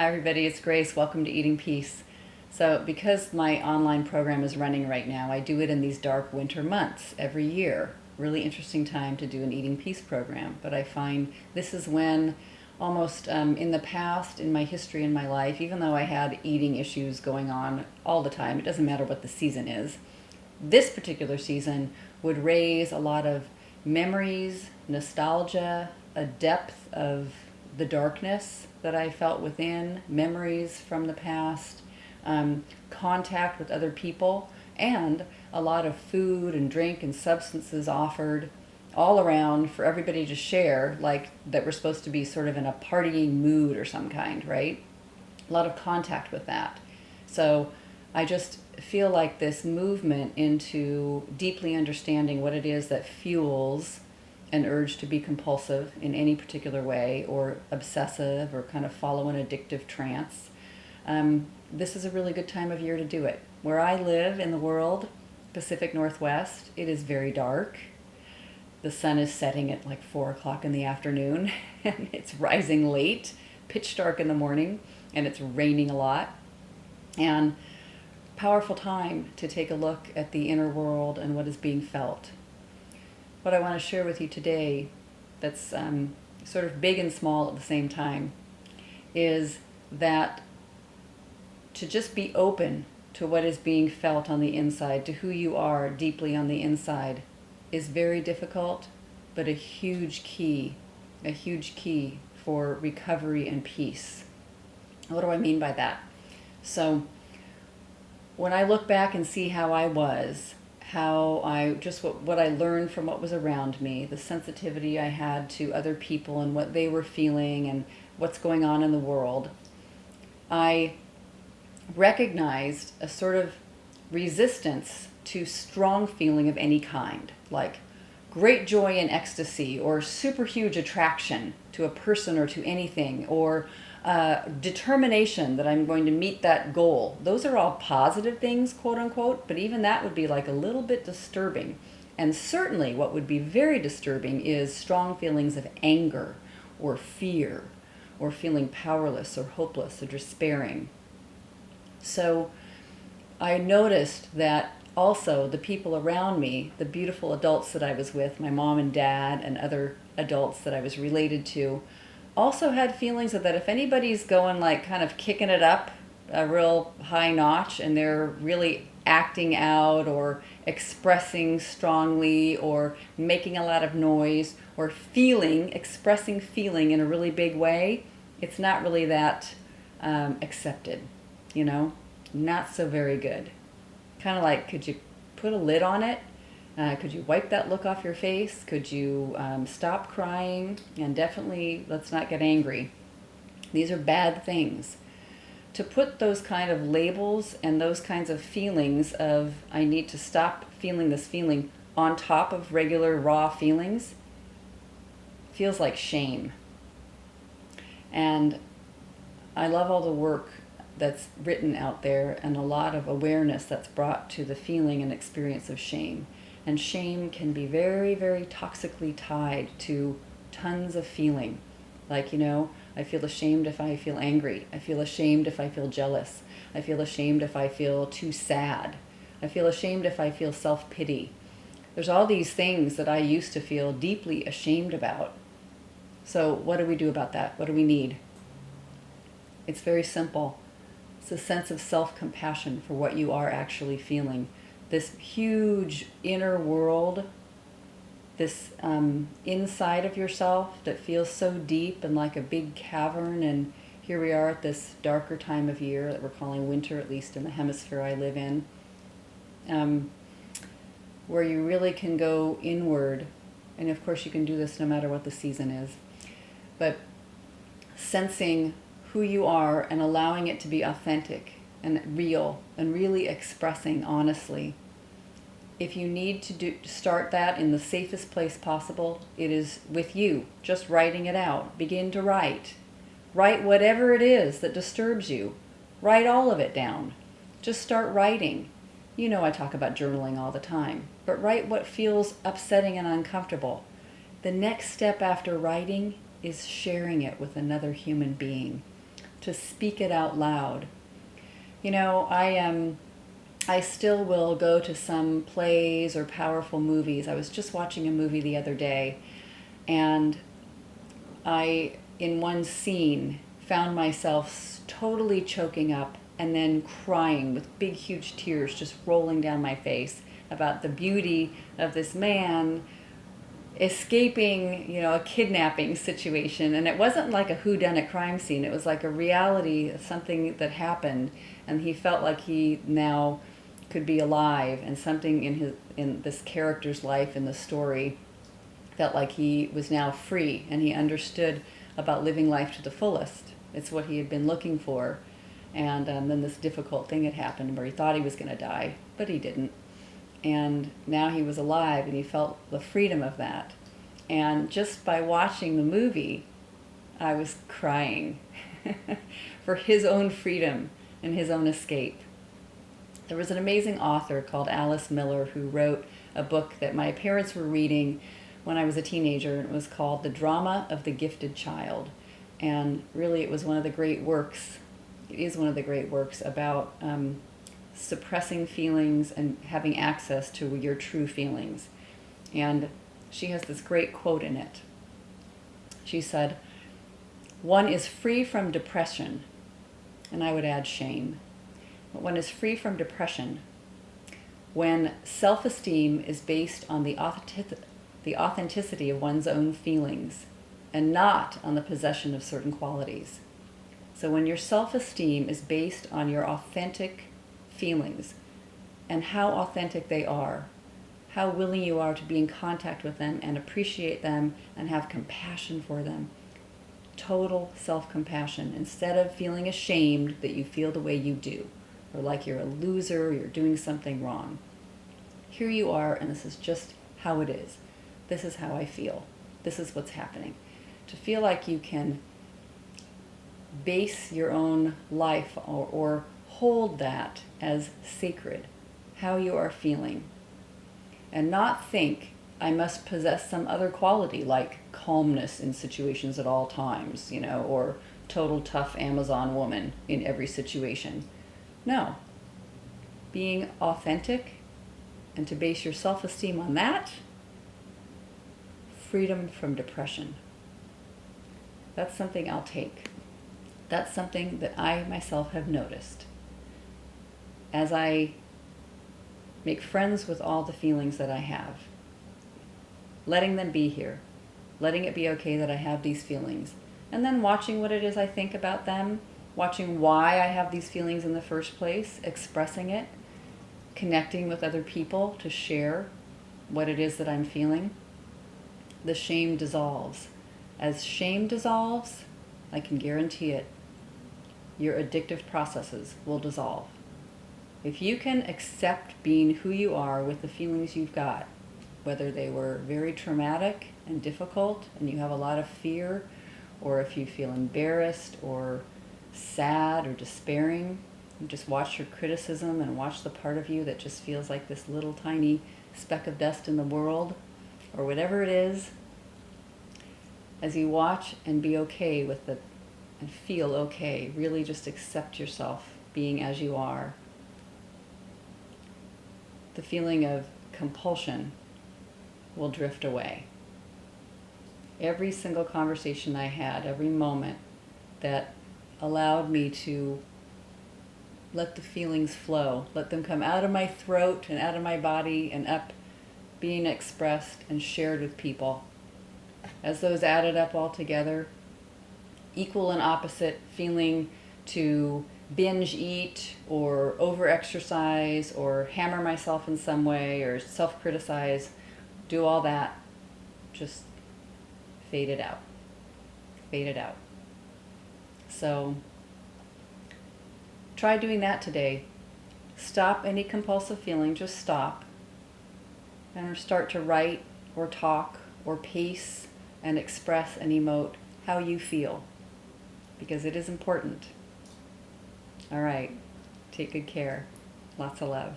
Hi everybody, it's Grace. Welcome to Eating Peace. So because my online program is running right now, I do it in these dark winter months every year. Really interesting time to do an Eating Peace program. But I find this is when almost in the past, in my history in my life, even though I had eating issues going on all the time, it doesn't matter what the season is, this particular season would raise a lot of memories, nostalgia, a depth of the darkness that I felt within, memories from the past, contact with other people, and a lot of food and drink and substances offered all around for everybody to share, like that we're supposed to be sort of in a partying mood or some kind, right? A lot of contact with that. So I just feel like this movement into deeply understanding what it is that fuels an urge to be compulsive in any particular way, or obsessive, or kind of follow an addictive trance. This is a really good time of year to do it. Where I live in the world, Pacific Northwest, it is very dark. The sun is setting at like 4 o'clock in the afternoon, and it's rising late, pitch dark in the morning, and it's raining a lot. And powerful time to take a look at the inner world and what is being felt. What I want to share with you today, that's sort of big and small at the same time, is that to just be open to what is being felt on the inside, to who you are deeply on the inside, is very difficult, but a huge key for recovery and peace. What do I mean by that? So when I look back and see how I was, what I learned from what was around me, the sensitivity I had to other people and what they were feeling and what's going on in the world, I recognized a sort of resistance to strong feeling of any kind, like great joy and ecstasy, or super huge attraction to a person or to anything, or determination that I'm going to meet that goal. Those are all positive things, quote unquote, but even that would be like a little bit disturbing. And certainly what would be very disturbing is strong feelings of anger or fear, or feeling powerless or hopeless or despairing. So I noticed that also the people around me, the beautiful adults that I was with, my mom and dad and other adults that I was related to, also had feelings of that if anybody's going like kind of kicking it up a real high notch and they're really acting out or expressing strongly or making a lot of noise or expressing feeling in a really big way, it's not really that accepted, not so very good. Kind of like, could you put a lid on it? Could you wipe that look off your face? Could you stop crying? And definitely, let's not get angry. These are bad things. To put those kind of labels and those kinds of feelings of, I need to stop feeling this feeling, on top of regular raw feelings, feels like shame. And I love all the work that's written out there and a lot of awareness that's brought to the feeling and experience of shame. And shame can be very, very toxically tied to tons of feeling. Like, I feel ashamed if I feel angry. I feel ashamed if I feel jealous. I feel ashamed if I feel too sad. I feel ashamed if I feel self-pity. There's all these things that I used to feel deeply ashamed about. So what do we do about that? What do we need? It's very simple. It's a sense of self-compassion for what you are actually feeling. This huge inner world, this inside of yourself that feels so deep and like a big cavern. And here we are at this darker time of year that we're calling winter, at least in the hemisphere I live in, where you really can go inward. And of course you can do this no matter what the season is. But sensing who you are and allowing it to be authentic and real and really expressing honestly. If you need to start that in the safest place possible, it is with you, just writing it out. Begin to write. Write whatever it is that disturbs you. Write all of it down. Just start writing. I talk about journaling all the time, but write what feels upsetting and uncomfortable. The next step after writing is sharing it with another human being. to speak it out loud. I still will go to some plays or powerful movies. I was just watching a movie the other day, and I, in one scene, found myself totally choking up and then crying with big, huge tears just rolling down my face about the beauty of this man escaping, a kidnapping situation. And it wasn't like a whodunit crime scene. It was like a reality, something that happened, and he felt like he now could be alive, and something in this character's life in the story felt like he was now free, and he understood about living life to the fullest. It's what he had been looking for. And then this difficult thing had happened where he thought he was going to die, but he didn't. And now he was alive, and he felt the freedom of that. And just by watching the movie, I was crying for his own freedom and his own escape. There was an amazing author called Alice Miller who wrote a book that my parents were reading when I was a teenager, and it was called The Drama of the Gifted Child. And really it was one of the great works, it is one of the great works about suppressing feelings and having access to your true feelings. And she has this great quote in it. She said, "One is free from depression," and I would add shame, but one is free from depression when self-esteem is based on the authenticity of one's own feelings and not on the possession of certain qualities. So when your self-esteem is based on your authentic feelings and how authentic they are, how willing you are to be in contact with them and appreciate them and have compassion for them, total self-compassion, instead of feeling ashamed that you feel the way you do, or like you're a loser, or you're doing something wrong. Here you are, and this is just how it is. This is how I feel. This is what's happening. To feel like you can base your own life or hold that as sacred, how you are feeling, and not think I must possess some other quality like calmness in situations at all times, or total tough Amazon woman in every situation. No. Being authentic and to base your self-esteem on that, freedom from depression. That's something I'll take. That's something that I myself have noticed. As I make friends with all the feelings that I have, letting them be here, letting it be okay that I have these feelings, and then watching what it is I think about them, watching why I have these feelings in the first place, expressing it, connecting with other people to share what it is that I'm feeling, the shame dissolves. As shame dissolves, I can guarantee it, your addictive processes will dissolve. If you can accept being who you are with the feelings you've got, whether they were very traumatic and difficult and you have a lot of fear, or if you feel embarrassed or sad or despairing, you just watch your criticism and watch the part of you that just feels like this little tiny speck of dust in the world, or whatever it is. As you watch and be okay with it and feel okay, really just accept yourself being as you are, the feeling of compulsion will drift away. Every single conversation I had, every moment that allowed me to let the feelings flow, let them come out of my throat and out of my body and up, being expressed and shared with people. As those added up all together, equal and opposite feeling to binge eat or over-exercise or hammer myself in some way or self-criticize, do all that, just fade it out. Fade it out. So try doing that today. Stop any compulsive feeling, just stop. And start to write or talk or pace and express and emote how you feel, because it is important. All right. Take good care. Lots of love.